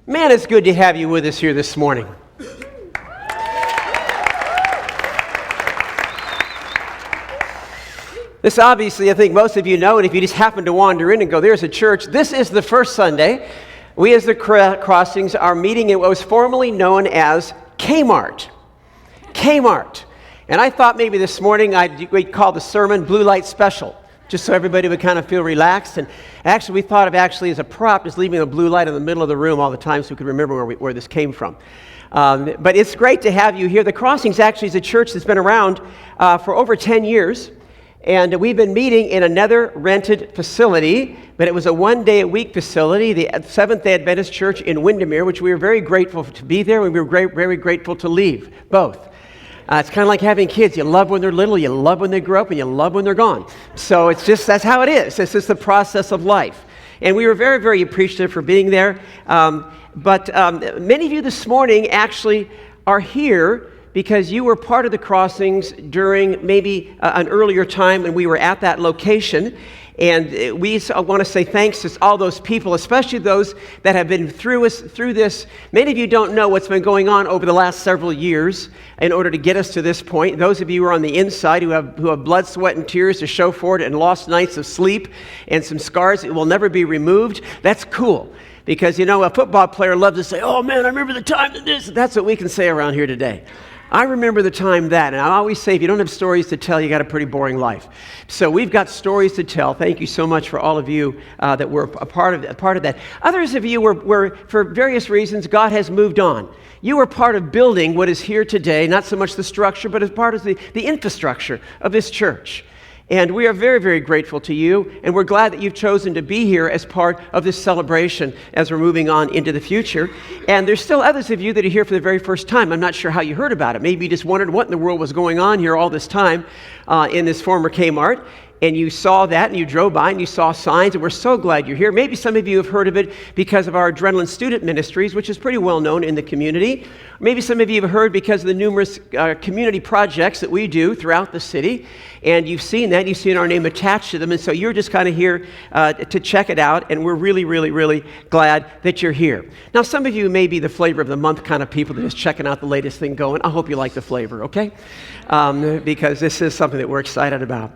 Man, it's good to have you with us here this morning. This obviously, I think most of you know, and if you just happen to wander in and go, there's a church, this is the first Sunday. We as the Crossings are meeting at what was formerly known as Kmart. Kmart. And I thought maybe this morning we'd call the sermon Blue Light Special, just so everybody would kind of feel relaxed. And actually, we thought of as a prop, just leaving a blue light in the middle of the room all the time so we could remember where this came from. But it's great to have you here. The Crossings actually is a church that's been around for over 10 years. And we've been meeting in another rented facility, but it was a one-day-a-week facility, the Seventh-day Adventist Church in Windermere, which we were very grateful to be there, and we were very grateful to leave, both. It's kind of like having kids. You love when they're little, you love when they grow up, and you love when they're gone. So it's just, that's how it is. It's just the process of life. And we were very appreciative for being there. But many of you this morning actually are here because you were part of the Crossings during maybe an earlier time when we were at that location. And we want to say thanks to all those people, especially those that have been through this. Many of you don't know what's been going on over the last several years in order to get us to this point. Those of you who are on the inside who have blood, sweat, and tears to show for it and lost nights of sleep and some scars that will never be removed, that's cool. Because, you know, a football player loves to say, oh man, I remember the time that this. That's what we can say around here today. I remember the time that, and I always say, if you don't have stories to tell, you got a pretty boring life. So we've got stories to tell. Thank you so much for all of you that were a part of that. Others of you were, for various reasons, God has moved on. You were part of building what is here today, not so much the structure, but as part of the infrastructure of this church. And we are very grateful to you, and we're glad that you've chosen to be here as part of this celebration as we're moving on into the future. And there's still others of you that are here for the very first time. I'm not sure how you heard about it. Maybe you just wondered what in the world was going on here all this time in this former Kmart. And you saw that, and you drove by, and you saw signs, and we're so glad you're here. Maybe some of you have heard of it because of our Adrenaline Student Ministries, which is pretty well known in the community. Maybe some of you have heard because of the numerous community projects that we do throughout the city, and you've seen that, you've seen our name attached to them, and so you're just kind of here to check it out, and we're really glad that you're here. Now, some of you may be the flavor of the month kind of people that are just checking out the latest thing going. I hope you like the flavor, okay? Because this is something that we're excited about.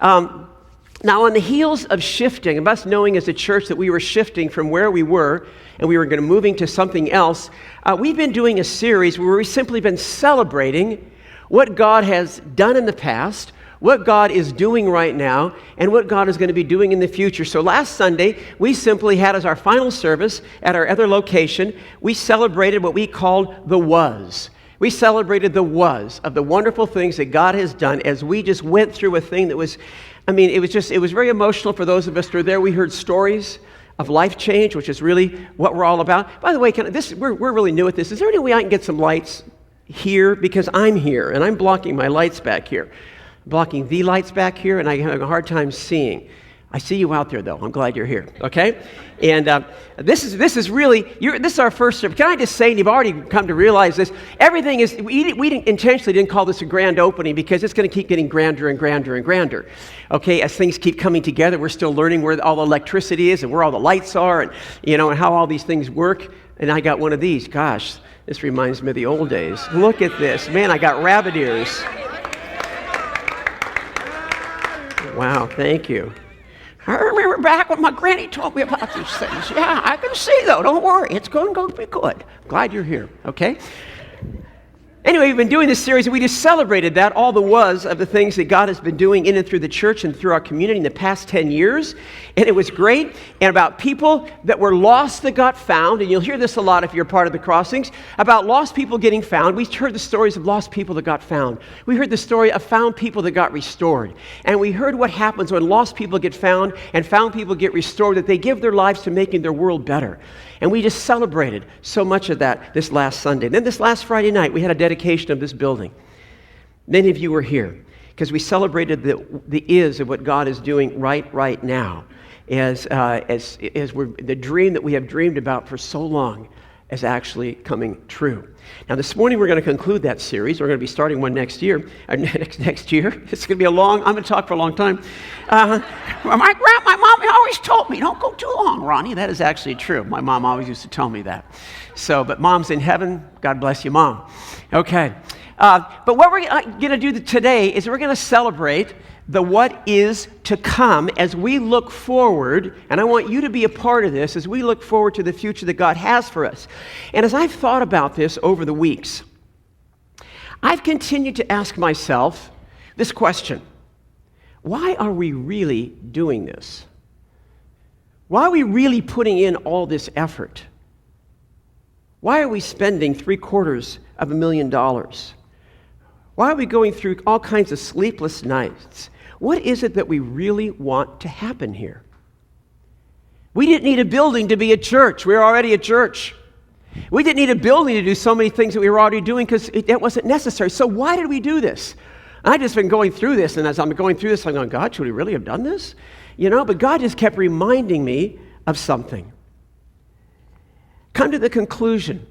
Now, on the heels of shifting, of us knowing as a church that we were shifting from where we were and we were going to moving to something else, we've been doing a series where we've simply been celebrating what God has done in the past, what God is doing right now, and what God is going to be doing in the future. So last Sunday, we simply had as our final service at our other location, we celebrated what we called the Was. We celebrated the was of the wonderful things that God has done as we just went through a thing that was, it was very emotional for those of us who were there. We heard stories of life change, which is really what we're all about. By the way, we're really new at this. Is there any way I can get some lights here? Because I'm here, and I'm blocking my lights back here. I'm blocking the lights back here, and I have a hard time seeing. I see you out there, though. I'm glad you're here, okay? And this is our first service. Can I just say, and you've already come to realize this, everything is, we intentionally didn't call this a grand opening because it's going to keep getting grander and grander, okay? As things keep coming together, we're still learning where all the electricity is and where all the lights are and, and how all these things work. And I got one of these. Gosh, this reminds me of the old days. Look at this. Man, I got rabbit ears. Wow, thank you. I remember back when my granny told me about these things. Yeah, I can see, though. Don't worry. It's going to be good. Glad you're here, okay? Anyway, we've been doing this series, and we just celebrated that, all the was of the things that God has been doing in and through the church and through our community in the past 10 years. And it was great. And about people that were lost that got found. And you'll hear this a lot if you're part of the Crossings, about lost people getting found. We heard the stories of lost people that got found. We heard the story of found people that got restored. And we heard what happens when lost people get found and found people get restored, that they give their lives to making their world better. And we just celebrated so much of that this last Sunday. And then this last Friday night, we had a dedication of this building. Many of you were here because we celebrated the is of what God is doing right now, as the dream that we have dreamed about for so long is actually coming true. Now, this morning we're going to conclude that series. We're going to be starting one next year. Next year, it's going to be I'm going to talk for a long time. My mom, always told me, don't go too long, Ronnie. That is actually true. My mom always used to tell me that. So, but Mom's in heaven. God bless you, Mom. Okay. But what we're going to do today is we're going to celebrate the what is to come as we look forward, and I want you to be a part of this as we look forward to the future that God has for us. And as I've thought about this over the weeks, I've continued to ask myself this question: why are we really doing this? Why are we really putting in all this effort? Why are we spending $750,000? Why are we going through all kinds of sleepless nights? What is it that we really want to happen here? We didn't need a building to be a church. We're already a church. We didn't need a building to do so many things that we were already doing because that wasn't necessary. So why did we do this? I've just been going through this, and as I'm going through this, I'm going, God, should we really have done this? But God just kept reminding me of something. Come to the conclusion.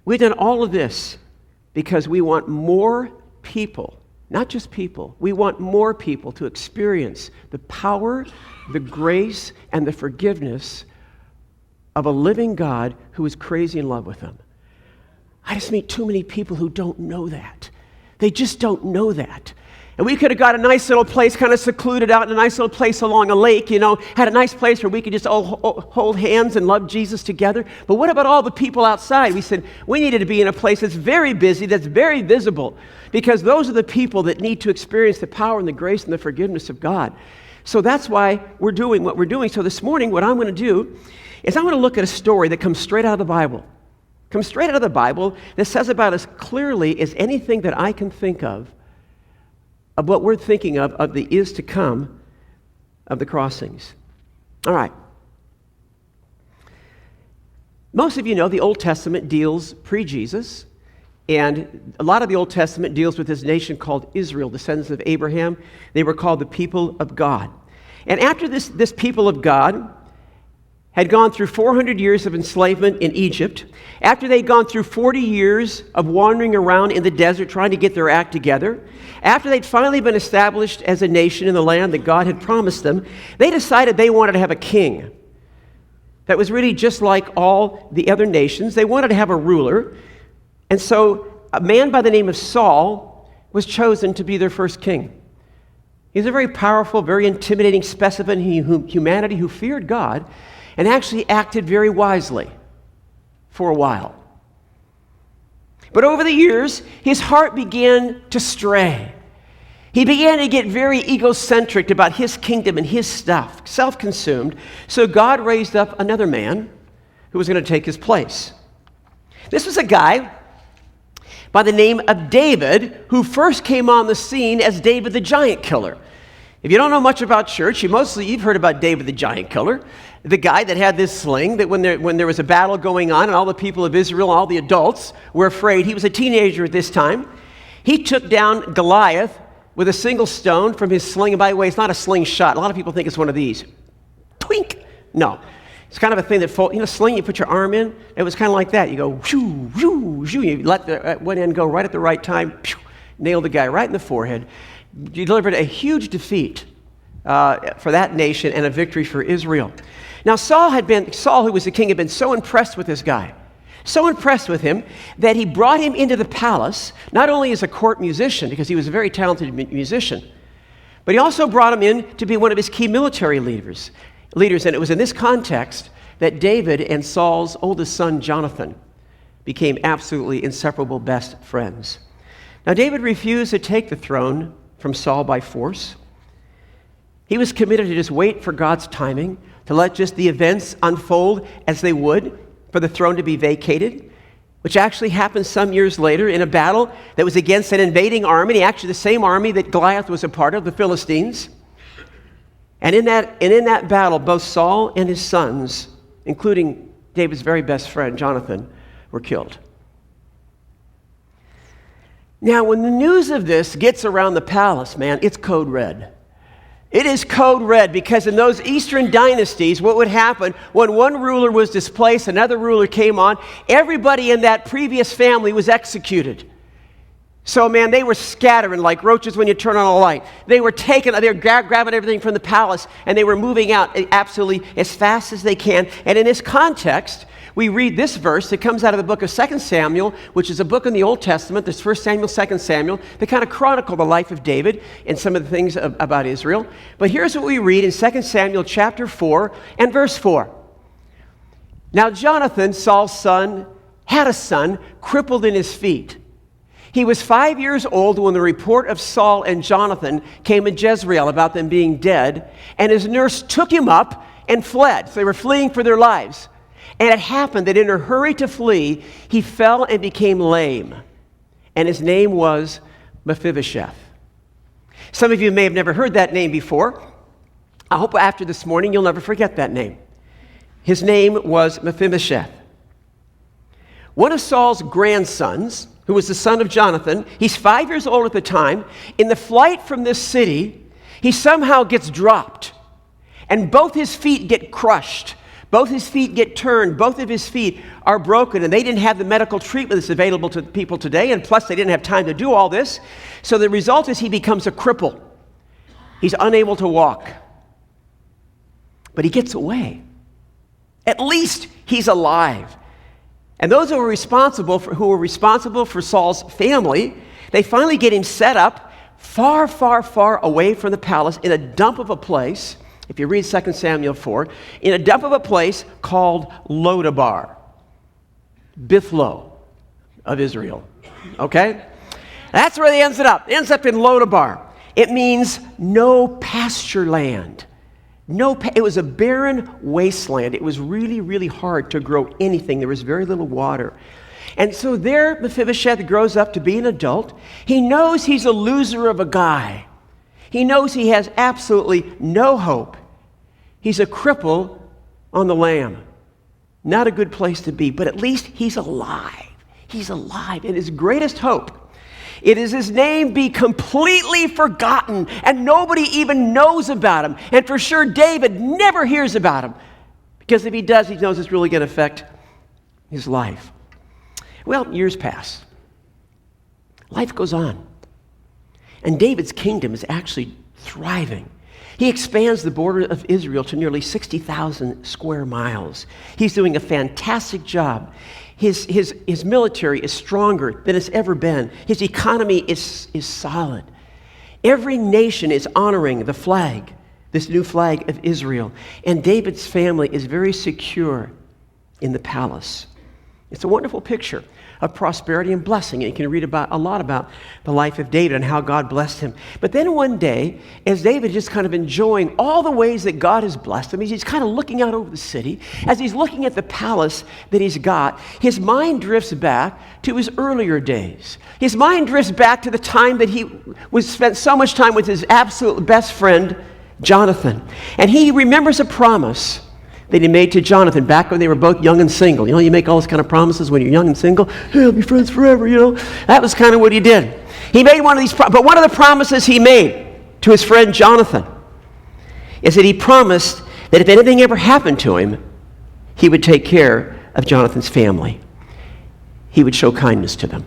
We've done all of this because we want more people, not just people, we want more people to experience the power, the grace, and the forgiveness of a living God who is crazy in love with them. I just meet too many people who don't know that. They just don't know that. And we could have got a nice little place, kind of secluded out in a nice little place along a lake, had a nice place where we could just all hold hands and love Jesus together. But what about all the people outside? We said we needed to be in a place that's very busy, that's very visible, because those are the people that need to experience the power and the grace and the forgiveness of God. So that's why we're doing what we're doing. So this morning, what I'm going to do is I'm going to look at a story that comes straight out of the Bible. Comes straight out of the Bible that says about as clearly as anything that I can think of what we're thinking of the is to come of the crossings. All right. Most of you know the Old Testament deals pre-Jesus, and a lot of the Old Testament deals with this nation called Israel, descendants of Abraham. They were called the people of God. And after this people of God had gone through 400 years of enslavement in Egypt, after they'd gone through 40 years of wandering around in the desert trying to get their act together, after they'd finally been established as a nation in the land that God had promised them, they decided they wanted to have a king that was really just like all the other nations. They wanted to have a ruler. And so a man by the name of Saul was chosen to be their first king. He was a very powerful, very intimidating specimen of humanity who feared God and actually acted very wisely for a while. But over the years, his heart began to stray. He began to get very egocentric about his kingdom and his stuff, self-consumed. So God raised up another man who was going to take his place. This was a guy by the name of David, who first came on the scene as David the giant killer. If you don't know much about church, you've heard about David the giant killer, the guy that had this sling that when there was a battle going on and all the people of Israel, all the adults were afraid. He was a teenager at this time. He took down Goliath with a single stone from his sling. And by the way, it's not a slingshot. A lot of people think it's one of these. Twink! No. It's kind of a thing that sling, you put your arm in. It was kind of like that. You go, shoo, shoo, shoo. You let the one end go right at the right time. Pew, nail the guy right in the forehead. You delivered a huge defeat for that nation and a victory for Israel. Now Saul, who was the king, had been so impressed with this guy, so impressed with him, that he brought him into the palace, not only as a court musician, because he was a very talented musician, but he also brought him in to be one of his key military leaders. And it was in this context that David and Saul's oldest son, Jonathan, became absolutely inseparable best friends. Now David refused to take the throne from Saul by force. He was committed to just wait for God's timing, to let just the events unfold as they would for the throne to be vacated, which actually happened some years later in a battle that was against an invading army, actually the same army that Goliath was a part of, the Philistines. And in that battle, both Saul and his sons, including David's very best friend, Jonathan, were killed. Now, when the news of this gets around the palace, man, it's code red. It is code red, because in those Eastern dynasties, what would happen when one ruler was displaced, another ruler came on, everybody in that previous family was executed. So, man, they were scattering like roaches when you turn on a light. They were grabbing everything from the palace, and they were moving out absolutely as fast as they can. And in this context, we read this verse that comes out of the book of 2 Samuel, which is a book in the Old Testament. There's 1 Samuel, 2 Samuel. They kind of chronicle the life of David and some of the things about Israel. But here's what we read in 2 Samuel chapter 4 and verse 4. Now Jonathan, Saul's son, had a son crippled in his feet. He was 5 years old when the report of Saul and Jonathan came in Jezreel about them being dead, and his nurse took him up and fled. So they were fleeing for their lives. And it happened that in her hurry to flee, he fell and became lame. And his name was Mephibosheth. Some of you may have never heard that name before. I hope after this morning you'll never forget that name. His name was Mephibosheth. One of Saul's grandsons, who was the son of Jonathan, he's 5 years old at the time. In the flight from this city, he somehow gets dropped. And both his feet get crushed. Both his feet get turned. Both of his feet are broken. And they didn't have the medical treatment that's available to people today. And plus, they didn't have time to do all this. So the result is he becomes a cripple. He's unable to walk. But he gets away. At least he's alive. And those who were responsible for Saul's family, they finally get him set up far, far, far away from the palace in a dump of a place. If you read 2 Samuel 4, in a dump of a place called Lodabar, Bithlo of Israel. Okay? That's where they ends up. It ends up in Lodabar. It means no pasture land. It was a barren wasteland. It was really, really hard to grow anything. There was very little water. And so there Mephibosheth grows up to be an adult. He knows he's a loser of a guy. He knows he has absolutely no hope. He's a cripple on the lam. Not a good place to be, but at least he's alive. He's alive. And his greatest hope, it is his name be completely forgotten and nobody even knows about him. And for sure, David never hears about him. Because if he does, he knows it's really going to affect his life. Well, years pass. Life goes on. And David's kingdom is actually thriving. He expands the border of Israel to nearly 60,000 square miles. He's doing a fantastic job. His military is stronger than it's ever been. His economy is solid. Every nation is honoring the flag, this new flag of Israel. And David's family is very secure in the palace. It's a wonderful picture of prosperity and blessing. And you can read a lot about the life of David and how God blessed him. But then one day, as David is just kind of enjoying all the ways that God has blessed him, he's kind of looking out over the city. As he's looking at the palace that he's got, his mind drifts back to his earlier days. His mind drifts back to the time that he spent so much time with his absolute best friend, Jonathan. And he remembers a promise that he made to Jonathan back when they were both young and single. You know, you make all those kind of promises when you're young and single. Hey, we'll be friends forever, you know. That was kind of what he did. He made one of these, but one of the promises he made to his friend Jonathan is that he promised that if anything ever happened to him, he would take care of Jonathan's family. He would show kindness to them.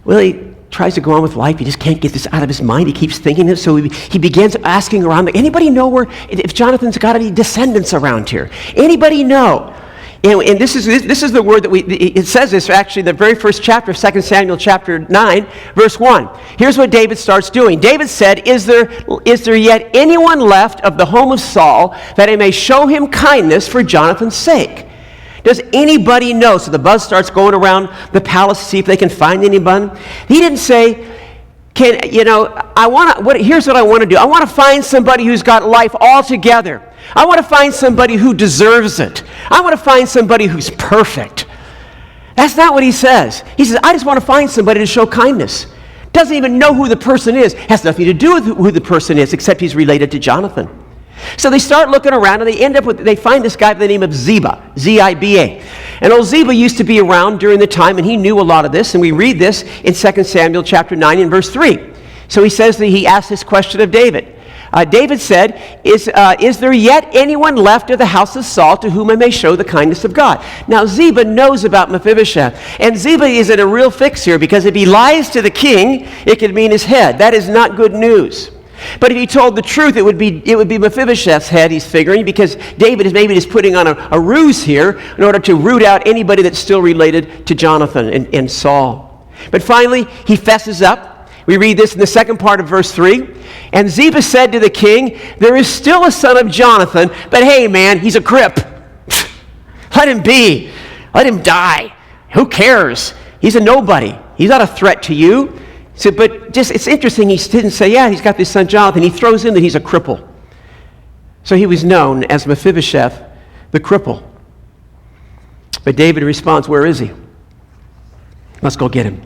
Well, he tries to go on with life. He just can't get this out of his mind. He keeps thinking it. So he begins asking around. Anybody know if Jonathan's got any descendants around here? Anybody know? And this is the word that it says this actually the very first chapter of 2 Samuel chapter 9, verse 1. Here's what David starts doing. David said, Is there yet anyone left of the home of Saul that I may show him kindness for Jonathan's sake? Does anybody know? So the buzz starts going around the palace to see if they can find anyone. He didn't say, here's what I want to do. I want to find somebody who's got life all together. I want to find somebody who deserves it. I want to find somebody who's perfect. That's not what he says. He says, I just want to find somebody to show kindness. Doesn't even know who the person is. Has nothing to do with who the person is, except he's related to Jonathan. So they start looking around, and they find this guy by the name of Ziba, Z-I-B-A. And old Ziba used to be around during the time, and he knew a lot of this, and we read this in 2 Samuel chapter 9 and verse 3. So he says that he asked this question of David. David said, is there yet anyone left of the house of Saul to whom I may show the kindness of God? Now Ziba knows about Mephibosheth, and Ziba is in a real fix here, because if he lies to the king, it could mean his head. That is not good news. But if he told the truth, it would be Mephibosheth's head, he's figuring, because David is maybe just putting on a ruse here in order to root out anybody that's still related to Jonathan and Saul. But finally, he fesses up. We read this in the second part of verse 3. And Ziba said to the king, there is still a son of Jonathan, but hey man, he's a crip. Let him be. Let him die. Who cares? He's a nobody. He's not a threat to you. So, but just, it's interesting, he didn't say, yeah, he's got this son Jonathan. He throws in that he's a cripple. So he was known as Mephibosheth, the cripple. But David responds, where is he? Let's go get him.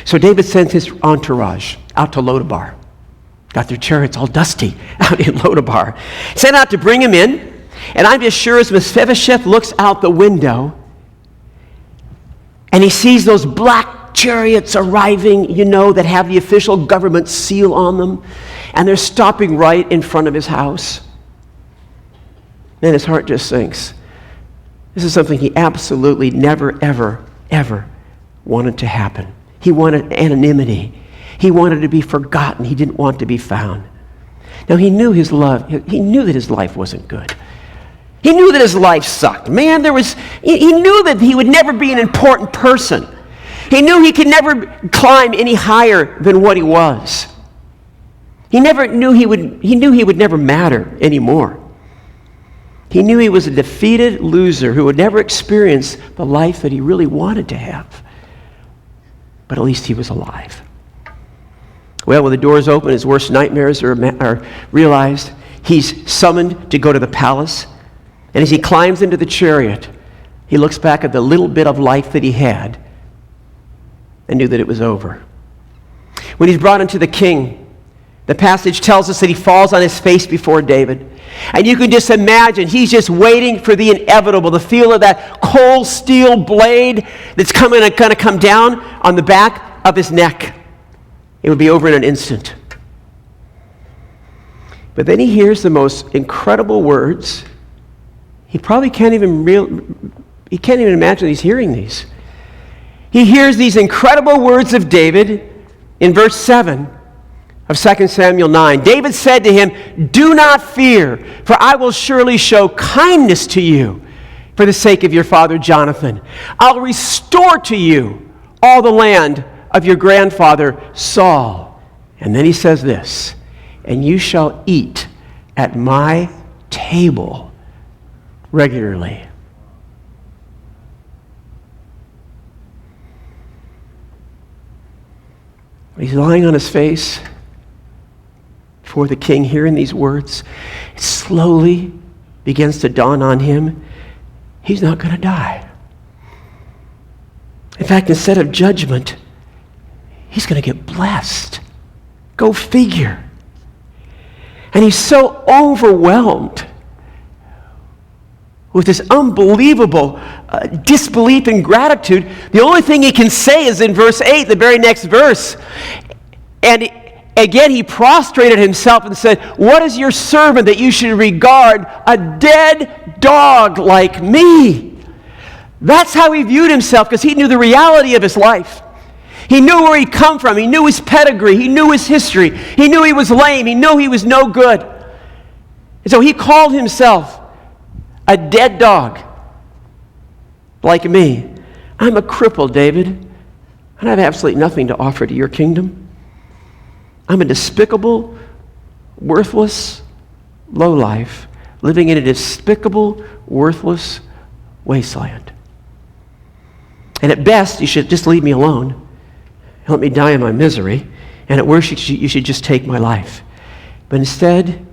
So David sends his entourage out to Lodabar. Got their chariots all dusty out in Lodabar. Sent out to bring him in. And I'm just sure as Mephibosheth looks out the window and he sees those black chariots arriving, that have the official government seal on them, and they're stopping right in front of his house. Then his heart just sinks. This is something he absolutely never, ever, ever wanted to happen. He wanted anonymity. He wanted to be forgotten. He didn't want to be found. Now he knew he knew that his life wasn't good. He knew that his life sucked. Man, he knew that he would never be an important person. He knew he could never climb any higher than what he was. He knew he would never matter anymore. He knew he was a defeated loser who would never experience the life that he really wanted to have. But at least he was alive. Well, when the doors open, his worst nightmares are realized. He's summoned to go to the palace. And as he climbs into the chariot, he looks back at the little bit of life that he had and knew that it was over. When he's brought into the king, the passage tells us that he falls on his face before David. And you can just imagine, he's just waiting for the inevitable, the feel of that cold steel blade that's going to come down on the back of his neck. It would be over in an instant. But then he hears the most incredible words. He probably can't even imagine he's hearing these. He hears these incredible words of David in verse 7 of 2 Samuel 9. David said to him, do not fear, for I will surely show kindness to you for the sake of your father Jonathan. I'll restore to you all the land of your grandfather Saul. And then he says this, and you shall eat at my table regularly. He's lying on his face before the king, hearing these words. It slowly begins to dawn on him, he's not going to die. In fact, instead of judgment, he's going to get blessed. Go figure. And he's so overwhelmed with this unbelievable disbelief and gratitude. The only thing he can say is in verse 8, the very next verse. And again, he prostrated himself and said, what is your servant that you should regard a dead dog like me? That's how he viewed himself, because he knew the reality of his life. He knew where he'd come from. He knew his pedigree. He knew his history. He knew he was lame. He knew he was no good. And so he called himself a dead dog like me. I'm a cripple, David, and I have absolutely nothing to offer to your kingdom. I'm a despicable, worthless lowlife living in a despicable, worthless wasteland. And at best, you should just leave me alone and let me die in my misery. And at worst, you should just take my life. But instead,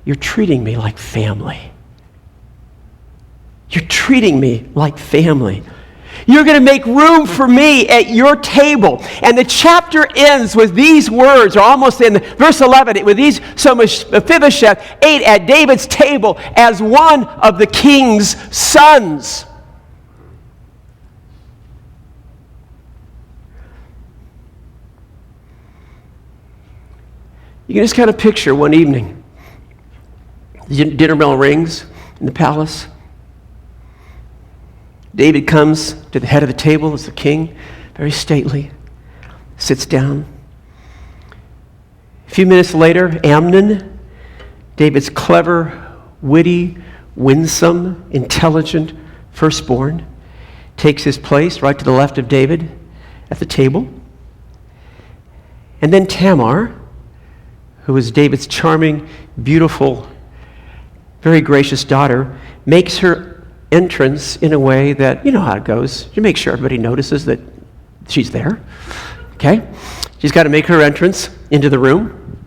you're treating me like family. You're treating me like family. You're going to make room for me at your table. And the chapter ends with these words, or almost in verse 11, with these, so Mephibosheth ate at David's table as one of the king's sons. You can just kind of picture one evening The dinner bell rings in the palace. David comes to the head of the table as the king, very stately, sits down. A few minutes later, Amnon, David's clever, witty, winsome, intelligent firstborn, takes his place right to the left of David at the table. And then Tamar, who is David's charming, beautiful, very gracious daughter, makes her entrance in a way that, you know how it goes. You make sure everybody notices that she's there. Okay? She's got to make her entrance into the room.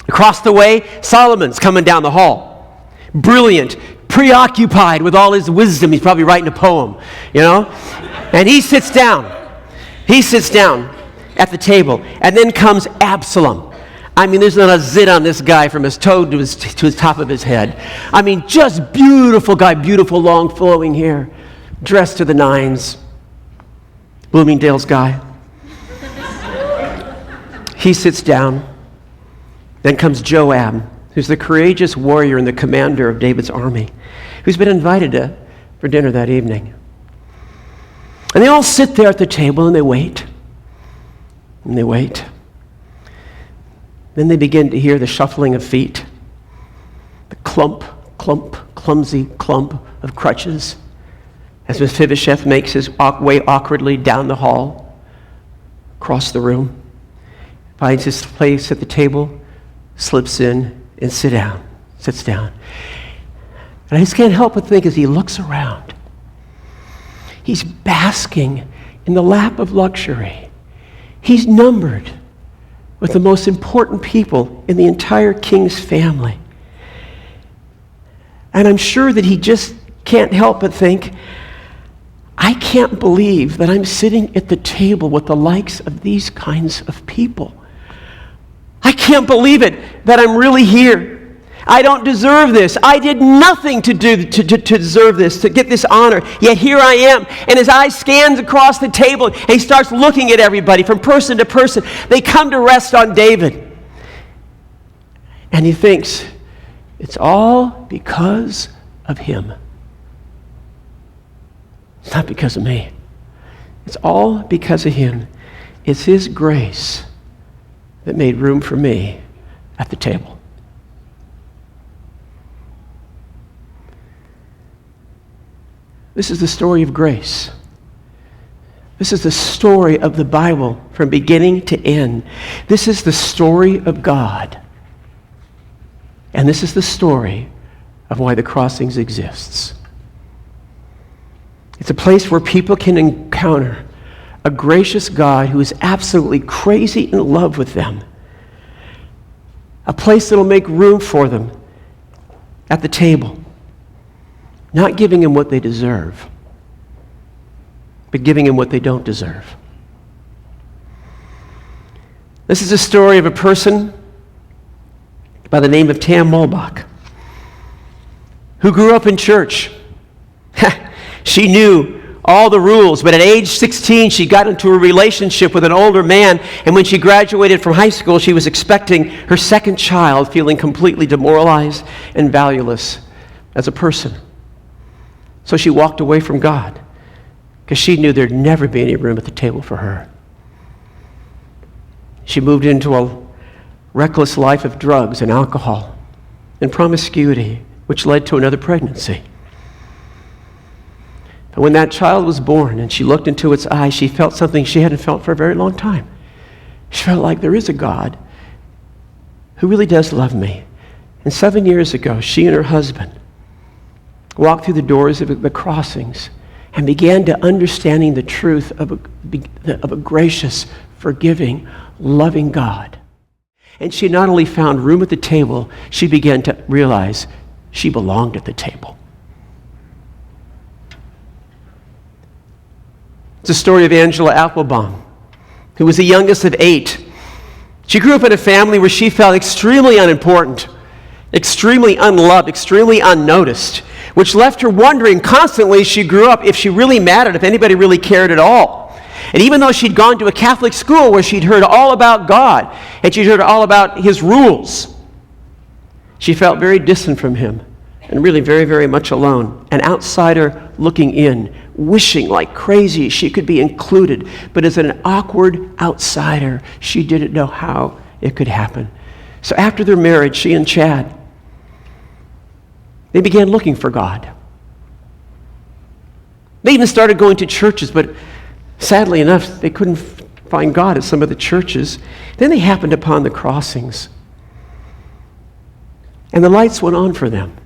Across the way, Solomon's coming down the hall. Brilliant, preoccupied with all his wisdom. He's probably writing a poem, you know? And he sits down. He sits down at the table. And then comes Absalom. I mean, there's not a zit on this guy from his toe to his top of his head. I mean, just beautiful guy, beautiful long flowing hair, dressed to the nines. Bloomingdale's guy. He sits down. Then comes Joab, who's the courageous warrior and the commander of David's army, who's been invited for dinner that evening. And they all sit there at the table and they wait. And they wait. Then they begin to hear the shuffling of feet, the clump, clumsy clump of crutches as Mephibosheth makes his way awkwardly down the hall, across the room, finds his place at the table, slips in and sits down. And I just can't help but think as he looks around, he's basking in the lap of luxury. He's numbered with the most important people in the entire king's family. And I'm sure that he just can't help but think, I can't believe that I'm sitting at the table with the likes of these kinds of people. I can't believe it, that I'm really here. I don't deserve this. I did nothing to deserve this, to get this honor. Yet here I am. And his eye scans across the table, and he starts looking at everybody from person to person. They come to rest on David. And he thinks, it's all because of him. It's not because of me. It's all because of him. It's his grace that made room for me at the table. This is the story of grace. This is the story of the Bible from beginning to end. This is the story of God. And this is the story of why the Crossings exists. It's a place where people can encounter a gracious God who is absolutely crazy in love with them. A place that will make room for them at the table. Not giving them what they deserve, but giving them what they don't deserve. This is a story of a person by the name of Tam Mulbach, who grew up in church. She knew all the rules, but at age 16, she got into a relationship with an older man, and when she graduated from high school, she was expecting her second child, feeling completely demoralized and valueless as a person. So she walked away from God because she knew there'd never be any room at the table for her. She moved into a reckless life of drugs and alcohol and promiscuity, which led to another pregnancy. But when that child was born and she looked into its eyes, she felt something she hadn't felt for a very long time. She felt like there is a God who really does love me. And 7 years ago, she and her husband walked through the doors of the Crossings and began to understanding the truth of a gracious, forgiving, loving God. And she not only found room at the table, she began to realize she belonged at the table. It's the story of Angela Applebaum, who was the youngest of 8. She grew up in a family where she felt extremely unimportant, extremely unloved, extremely unnoticed, which left her wondering constantly as she grew up if she really mattered, if anybody really cared at all. And even though she'd gone to a Catholic school where she'd heard all about God and she'd heard all about his rules, She felt very distant from him and really very, very much alone. An outsider looking in, wishing like crazy she could be included. But as an awkward outsider, she didn't know how it could happen. So after their marriage, she and Chad, they began looking for God. They even started going to churches, but sadly enough, they couldn't find God at some of the churches. Then they happened upon the Crossings. And the lights went on for them.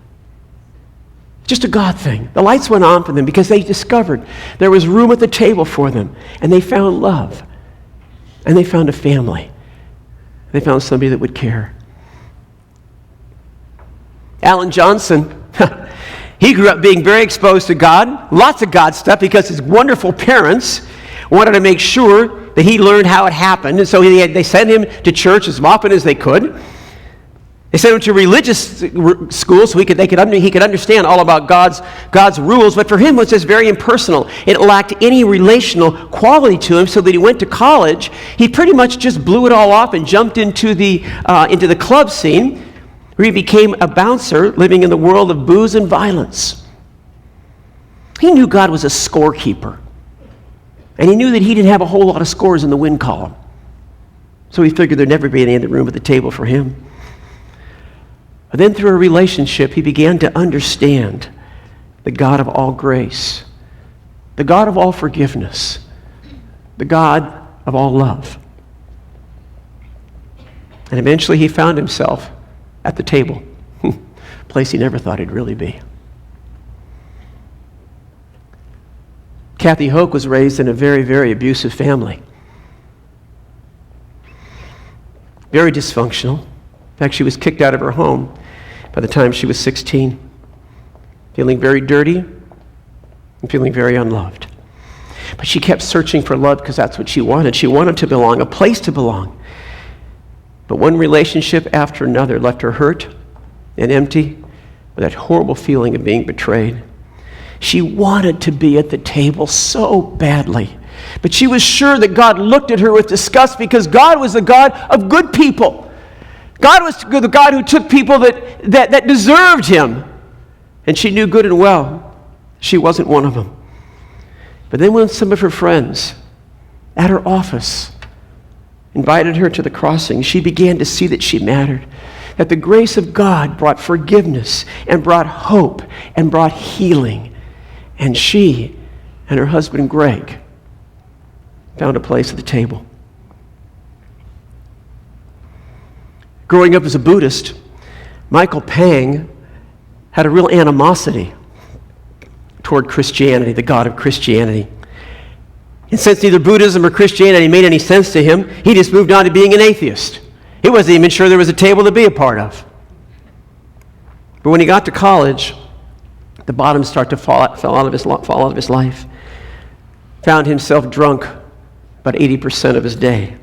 Just a God thing. The lights went on for them because they discovered there was room at the table for them. And they found love. And they found a family. They found somebody that would care. Alan Johnson, he grew up being very exposed to God, lots of God stuff, because his wonderful parents wanted to make sure that he learned how it happened. And so they sent him to church as often as they could. They sent him to religious school so he could understand all about God's rules. But for him, it was just very impersonal. It lacked any relational quality to him, so that he went to college. He pretty much just blew it all off and jumped into the club scene, where he became a bouncer living in the world of booze and violence. He knew God was a scorekeeper. And he knew that he didn't have a whole lot of scores in the win column. So he figured there'd never be any other room at the table for him. But then through a relationship, he began to understand the God of all grace, the God of all forgiveness, the God of all love. And eventually he found himself at the table, a place he never thought he'd really be. Kathy Hoke was raised in a very, very abusive family. Very dysfunctional. In fact, she was kicked out of her home by the time she was 16, feeling very dirty and feeling very unloved. But she kept searching for love because that's what she wanted. She wanted to belong, a place to belong. But one relationship after another left her hurt and empty with that horrible feeling of being betrayed. She wanted to be at the table so badly. But she was sure that God looked at her with disgust because God was the God of good people. God was the God who took people that deserved him. And she knew good and well she wasn't one of them. But then when some of her friends at her office invited her to the crossing, she began to see that she mattered. That the grace of God brought forgiveness and brought hope and brought healing. And she and her husband Greg found a place at the table. Growing up as a Buddhist, Michael Pang had a real animosity toward Christianity, the God of Christianity. And since neither Buddhism or Christianity made any sense to him, he just moved on to being an atheist. He wasn't even sure there was a table to be a part of. But when he got to college, the bottom started to fall out of his life. Found himself drunk about 80% of his day.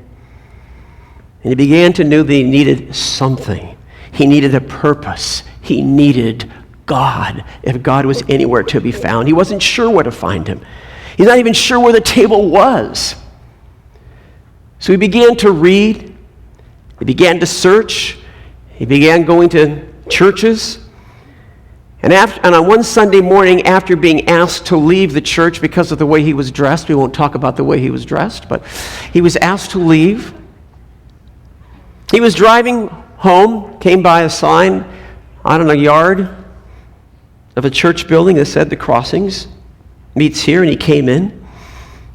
And he began to know that he needed something. He needed a purpose. He needed God, if God was anywhere to be found. He wasn't sure where to find him. He's not even sure where the table was. So he began to read. He began to search. He began going to churches. And on one Sunday morning, after being asked to leave the church because of the way he was dressed, we won't talk about the way he was dressed, but he was asked to leave. He was driving home, came by a sign out in a yard of a church building that said the Crossings meets here, and he came in.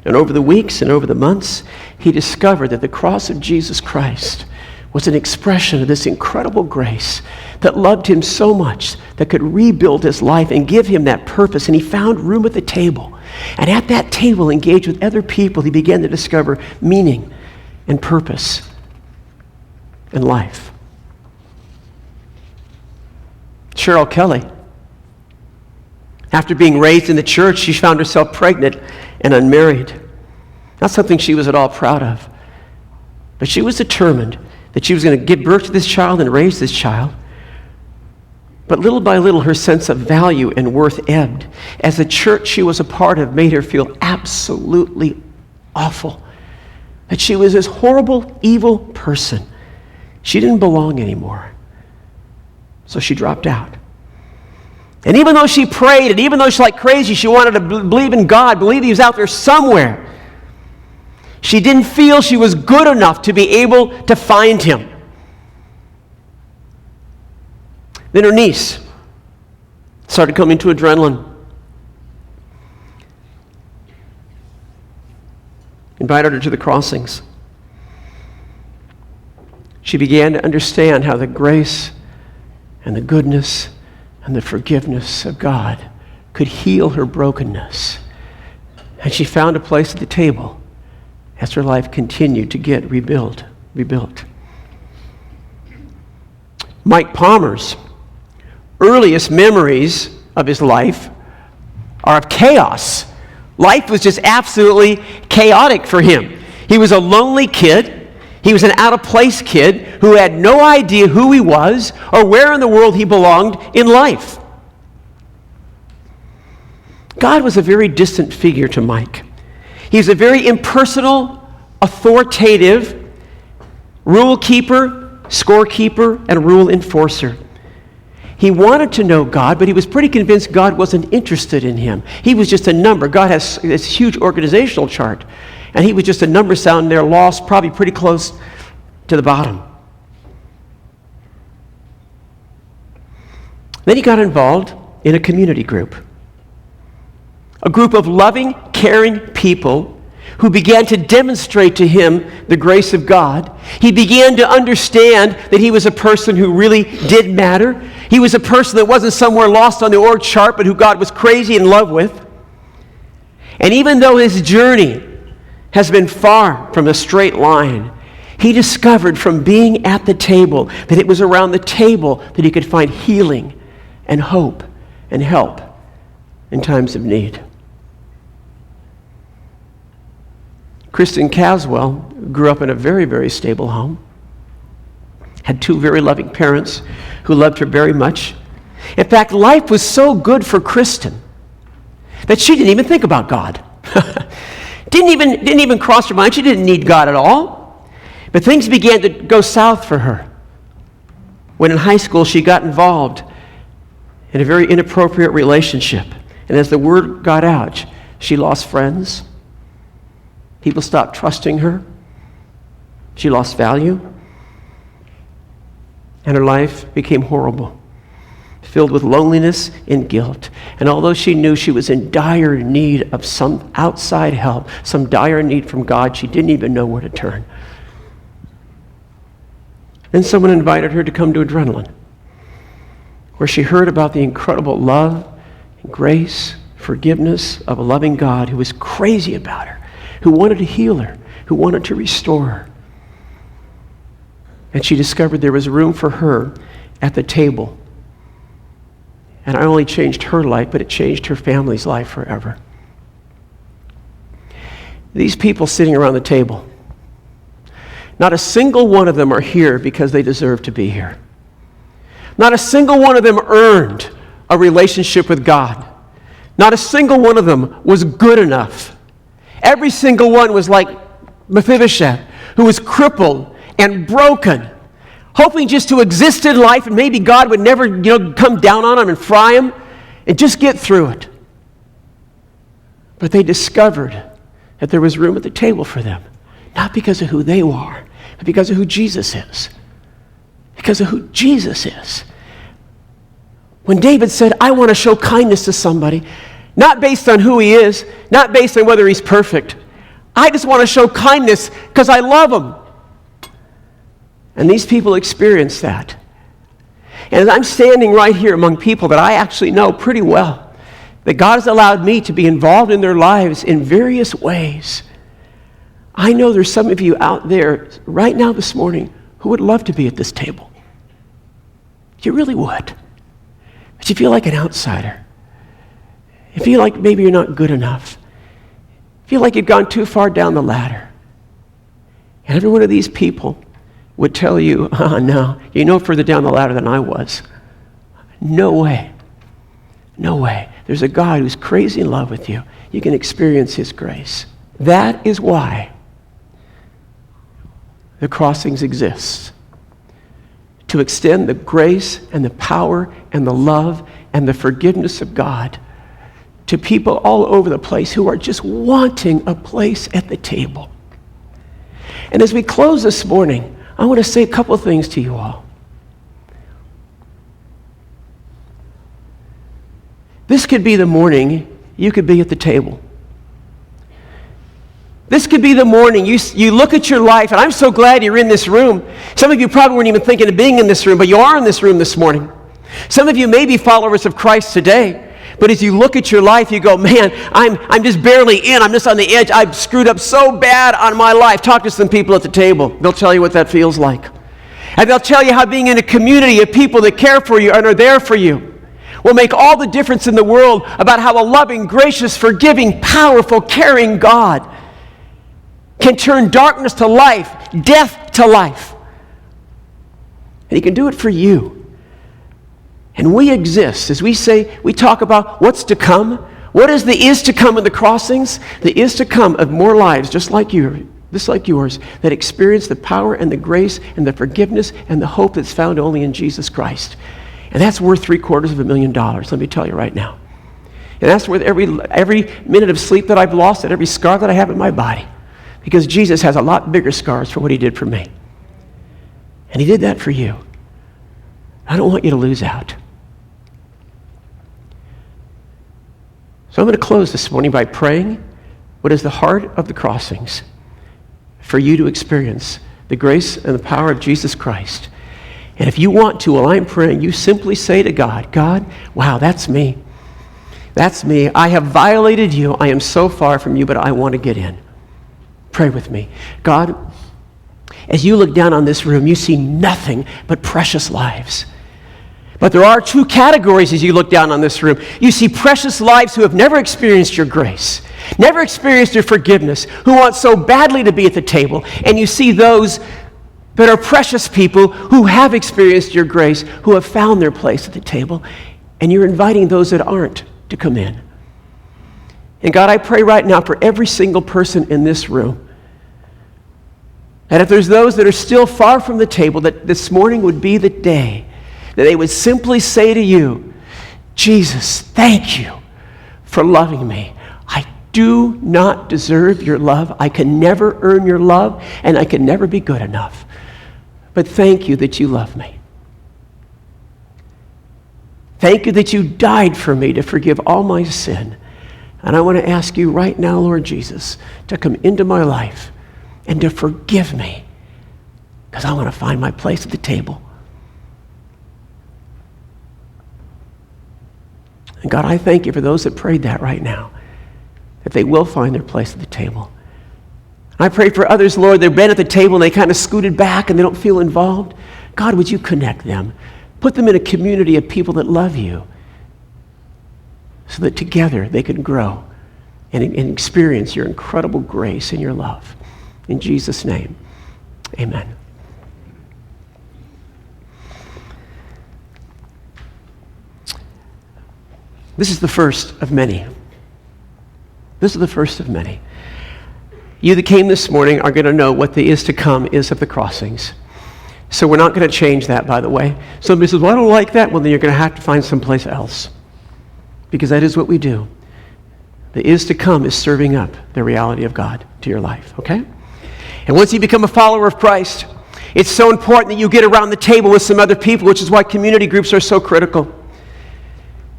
And over the weeks and over the months, he discovered that the cross of Jesus Christ was an expression of this incredible grace that loved him so much that could rebuild his life and give him that purpose. And he found room at the table. And at that table, engaged with other people, he began to discover meaning and purpose in life. Cheryl Kelly, after being raised in the church, she found herself pregnant and unmarried. Not something she was at all proud of. But she was determined that she was going to give birth to this child and raise this child. But little by little, her sense of value and worth ebbed as the church she was a part of made her feel absolutely awful. That she was this horrible, evil person. She didn't belong anymore. So she dropped out. And even though she prayed, and even though she's like crazy, she wanted to believe in God, believe he was out there somewhere, she didn't feel she was good enough to be able to find him. Then her niece started coming to adrenaline. Invited her to the crossings. She began to understand how the grace and the goodness and the forgiveness of God could heal her brokenness. And she found a place at the table as her life continued to get rebuilt. Mike Palmer's earliest memories of his life are of chaos. Life was just absolutely chaotic for him. He was a lonely kid. He was an out-of-place kid who had no idea who he was or where in the world he belonged in life. God was a very distant figure to Mike. He was a very impersonal, authoritative rule keeper, scorekeeper, and rule enforcer. He wanted to know God, but he was pretty convinced God wasn't interested in him. He was just a number. God has this huge organizational chart, and he was just a number sound there, lost, probably pretty close to the bottom. Then he got involved in a community group. A group of loving, caring people who began to demonstrate to him the grace of God. He began to understand that he was a person who really did matter. He was a person that wasn't somewhere lost on the org chart, but who God was crazy in love with. And even though his journey has been far from a straight line, he discovered from being at the table that it was around the table that he could find healing and hope and help in times of need. Kristen Caswell grew up in a very, very stable home, had two very loving parents who loved her very much. In fact, life was so good for Kristen that she didn't even think about God. Didn't even cross her mind. She didn't need God at all. But things began to go south for her when in high school she got involved in a very inappropriate relationship. And as the word got out, she lost friends. People stopped trusting her. She lost value. And her life became horrible, filled with loneliness and guilt. And although she knew she was in dire need of some outside help, some dire need from God, she didn't even know where to turn. Then someone invited her to come to Adrenaline, where she heard about the incredible love and grace, forgiveness of a loving God who was crazy about her, who wanted to heal her, who wanted to restore her. And she discovered there was room for her at the table. And not only changed her life, but it changed her family's life forever. These people sitting around the table, not a single one of them are here because they deserve to be here. Not a single one of them earned a relationship with God. Not a single one of them was good enough. Every single one was like Mephibosheth, who was crippled and broken, hoping just to exist in life and maybe God would never, come down on him and fry him and just get through it. But they discovered that there was room at the table for them, not because of who they are, but because of who Jesus is. Because of who Jesus is. When David said, I want to show kindness to somebody, not based on who he is, not based on whether he's perfect. I just want to show kindness because I love him. And these people experience that. And I'm standing right here among people that I actually know pretty well, that God has allowed me to be involved in their lives in various ways. I know there's some of you out there right now this morning who would love to be at this table. You really would. But you feel like an outsider. You feel like maybe you're not good enough. You feel like you've gone too far down the ladder. And every one of these people would tell you, no, you're no further down the ladder than I was. No way. No way. There's a God who's crazy in love with you. You can experience his grace. That is why the crossings exist. to extend the grace and the power and the love and the forgiveness of God to people all over the place who are just wanting a place at the table. And as we close this morning, I want to say a couple things to you all. This could be the morning you could be at the table. This could be the morning you look at your life, and I'm so glad you're in this room. Some of you probably weren't even thinking of being in this room, but you are in this room this morning. Some of you may be followers of Christ today, but as you look at your life, you go, man, I'm just barely in. I'm just on the edge. I've screwed up so bad on my life. Talk to some people at the table. They'll tell you what that feels like. And they'll tell you how being in a community of people that care for you and are there for you will make all the difference in the world about how a loving, gracious, forgiving, powerful, caring God can turn darkness to life, death to life. And He can do it for you. And we exist, as we talk about what's to come. What is the is to come in the crossings? The is to come of more lives just like yours, that experience the power and the grace and the forgiveness and the hope that's found only in Jesus Christ. And that's worth $750,000, let me tell you right now. And that's worth every minute of sleep that I've lost and every scar that I have in my body. Because Jesus has a lot bigger scars for what He did for me. And He did that for you. I don't want you to lose out. So I'm going to close this morning by praying what is the heart of the crossings for you to experience the grace and the power of Jesus Christ. And if you want to, while I'm praying, you simply say to God, God, wow, that's me. That's me. I have violated you. I am so far from you, but I want to get in. Pray with me. God, as you look down on this room, you see nothing but precious lives. But there are two categories as you look down on this room. You see precious lives who have never experienced your grace, never experienced your forgiveness, who want so badly to be at the table. And you see those that are precious people who have experienced your grace, who have found their place at the table. And you're inviting those that aren't to come in. And God, I pray right now for every single person in this room, that if there's those that are still far from the table, that this morning would be the day that they would simply say to you, Jesus, thank you for loving me. I do not deserve your love. I can never earn your love, and I can never be good enough. But thank you that you love me. Thank you that you died for me to forgive all my sin. And I want to ask you right now, Lord Jesus, to come into my life and to forgive me, because I want to find my place at the table. And God, I thank you for those that prayed that right now, that they will find their place at the table. I pray for others, Lord, they've been at the table and they kind of scooted back and they don't feel involved. God, would you connect them? Put them in a community of people that love you so that together they can grow and experience your incredible grace and your love. In Jesus' name, amen. This is the first of many. This is the first of many. You that came this morning are going to know what the is to come is of the crossings. So we're not going to change that, by the way. Somebody says, well, I don't like that. Well, then you're going to have to find someplace else, because that is what we do. The is to come is serving up the reality of God to your life, okay? And once you become a follower of Christ, it's so important that you get around the table with some other people, which is why community groups are so critical.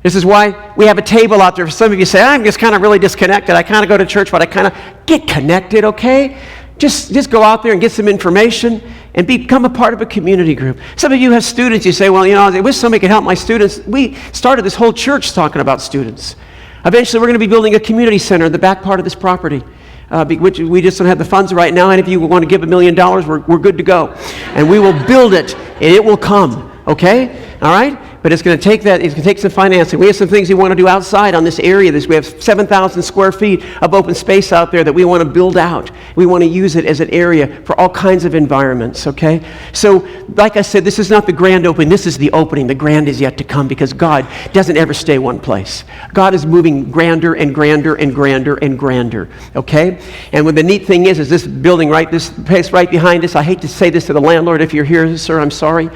This is why we have a table out there. For some of you say, I'm just kind of really disconnected. I kind of go to church, but I kind of get connected, okay? Just go out there and get some information and become a part of a community group. Some of you have students. You say, well, I wish somebody could help my students. We started this whole church talking about students. Eventually, we're going to be building a community center in the back part of this property, which we just don't have the funds right now. And if you want to give $1 million, we're good to go. And we will build it, and it will come, okay? All right? But it's going to take that, it's going to take some financing. We have some things we want to do outside on this area. We have 7,000 square feet of open space out there that we want to build out. We want to use it as an area for all kinds of environments, okay? So, like I said, this is not the grand opening. This is the opening. The grand is yet to come because God doesn't ever stay one place. God is moving grander and grander and grander and grander, okay? And what the neat thing is this building this place right behind us, I hate to say this to the landlord, if you're here, sir, I'm sorry,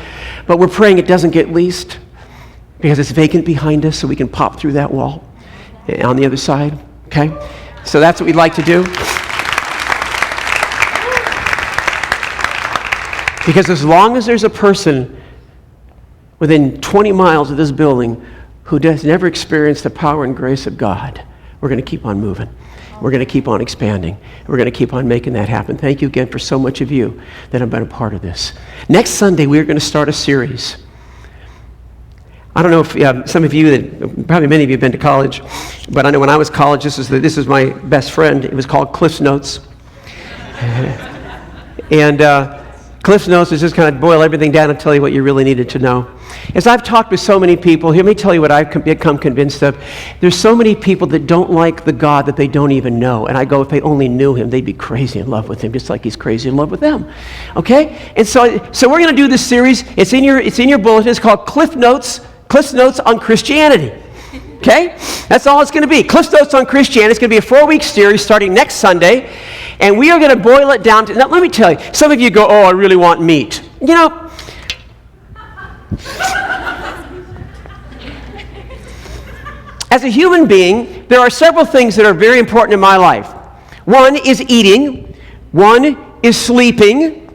but we're praying it doesn't get leased, because it's vacant behind us, so we can pop through that wall on the other side, okay? So that's what we'd like to do. Because as long as there's a person within 20 miles of this building who has never experienced the power and grace of God, we're going to keep on moving. We're going to keep on expanding. We're going to keep on making that happen. Thank you again for so much of you that have been a part of this. Next Sunday, we're going to start a series. I don't know if some of you, probably many of you have been to college, but I know when I was in college, this is my best friend. It was called Cliff's Notes. And Cliff's Notes is just kind of boil everything down and tell you what you really needed to know. As I've talked with so many people, let me tell you what I've become convinced of. There's so many people that don't like the God that they don't even know. And I go, if they only knew him, they'd be crazy in love with him, just like he's crazy in love with them. Okay? And so we're going to do this series. It's in your bulletin. It's called Cliff's Notes on Christianity. Okay? That's all it's going to be. Cliff's Notes on Christianity. It's going to be a 4-week series starting next Sunday. And we are going to boil it down to, now let me tell you, some of you go, oh, I really want meat. You know, as a human being, there are several things that are very important in my life. One is eating. One is sleeping.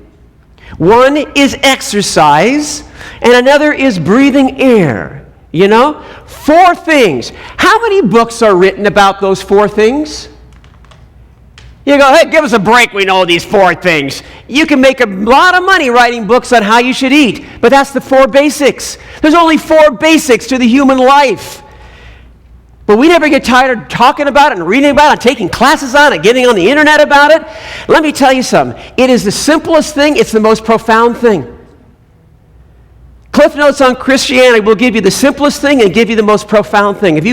One is exercise. And another is breathing air. You know? 4 things. How many books are written about those 4 things? You go, hey, give us a break, we know these 4 things. You can make a lot of money writing books on how you should eat, but that's the 4 basics. There's only 4 basics to the human life. But we never get tired of talking about it and reading about it and taking classes on it and getting on the internet about it. Let me tell you something. It is the simplest thing. It's the most profound thing. Cliff Notes on Christianity will give you the simplest thing and give you the most profound thing. If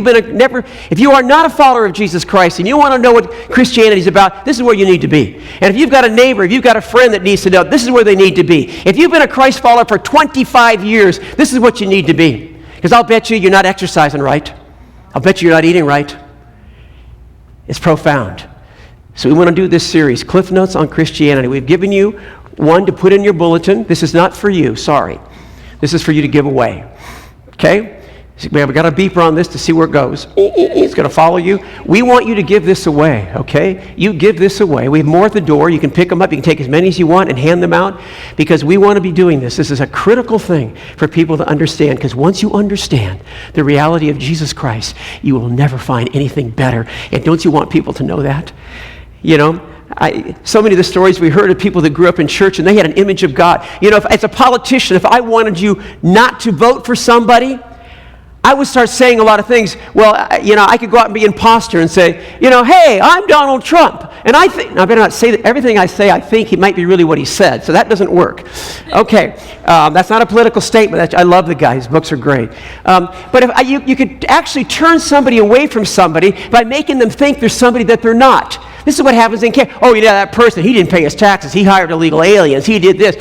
you are not a follower of Jesus Christ and you want to know what Christianity is about, this is where you need to be. And if you've got a neighbor, if you've got a friend that needs to know, this is where they need to be. If you've been a Christ follower for 25 years, this is what you need to be. Because I'll bet you're not exercising right. I'll bet you're not eating right. It's profound. So we want to do this series, Cliff Notes on Christianity. We've given you one to put in your bulletin. This is not for you, sorry. This is for you to give away, okay? We've got a beeper on this to see where it goes. It's going to follow you. We want you to give this away, okay? You give this away. We have more at the door. You can pick them up. You can take as many as you want and hand them out because we want to be doing this. This is a critical thing for people to understand because once you understand the reality of Jesus Christ, you will never find anything better. And don't you want people to know that? You know? So many of the stories we heard of people that grew up in church and they had an image of God. You know, as a politician, if I wanted you not to vote for somebody, I would start saying a lot of things. Well, you know, I could go out and be an imposter and say, you know, hey, I'm Donald Trump. And I better not say that everything I say, I think he might be really what he said. So that doesn't work. Okay, that's not a political statement. I love the guy. His books are great. But if you could actually turn somebody away from somebody by making them think there's somebody that they're not. This is what happens in Canada. Oh, yeah, that person, he didn't pay his taxes. He hired illegal aliens. He did this.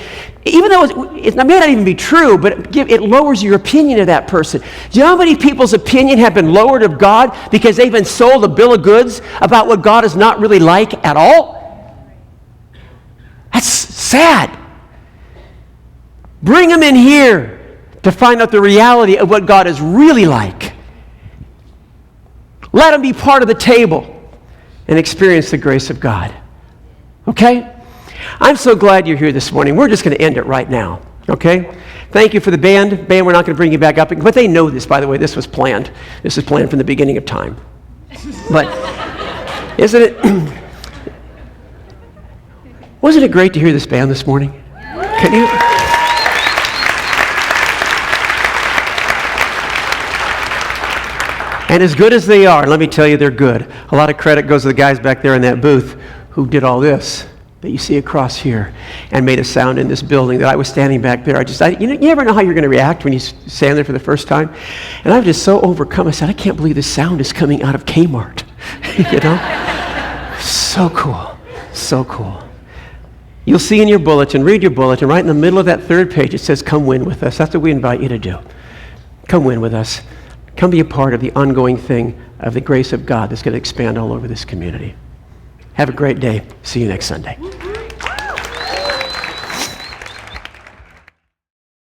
Even though it may not even be true, but it lowers your opinion of that person. Do you know how many people's opinion have been lowered of God because they've been sold a bill of goods about what God is not really like at all? That's sad. Bring them in here to find out the reality of what God is really like. Let them be part of the table and experience the grace of God. Okay? I'm so glad you're here this morning. We're just going to end it right now. Okay? Thank you for the band. Band, we're not going to bring you back up. But they know this, by the way. This was planned. This was planned from the beginning of time. But isn't it? Wasn't it great to hear this band this morning? Can you? And as good as they are, let me tell you, they're good. A lot of credit goes to the guys back there in that booth who did all this. that you see across here and made a sound in this building that I was standing back there. You never know how you're going to react when you stand there for the first time. And I was just so overcome. I said, I can't believe this sound is coming out of Kmart. You know? So cool. So cool. You'll see in your bulletin, read your bulletin, right in the middle of that third page, it says, come win with us. That's what we invite you to do. Come win with us. Come be a part of the ongoing thing of the grace of God that's going to expand all over this community. Have a great day. See you next Sunday.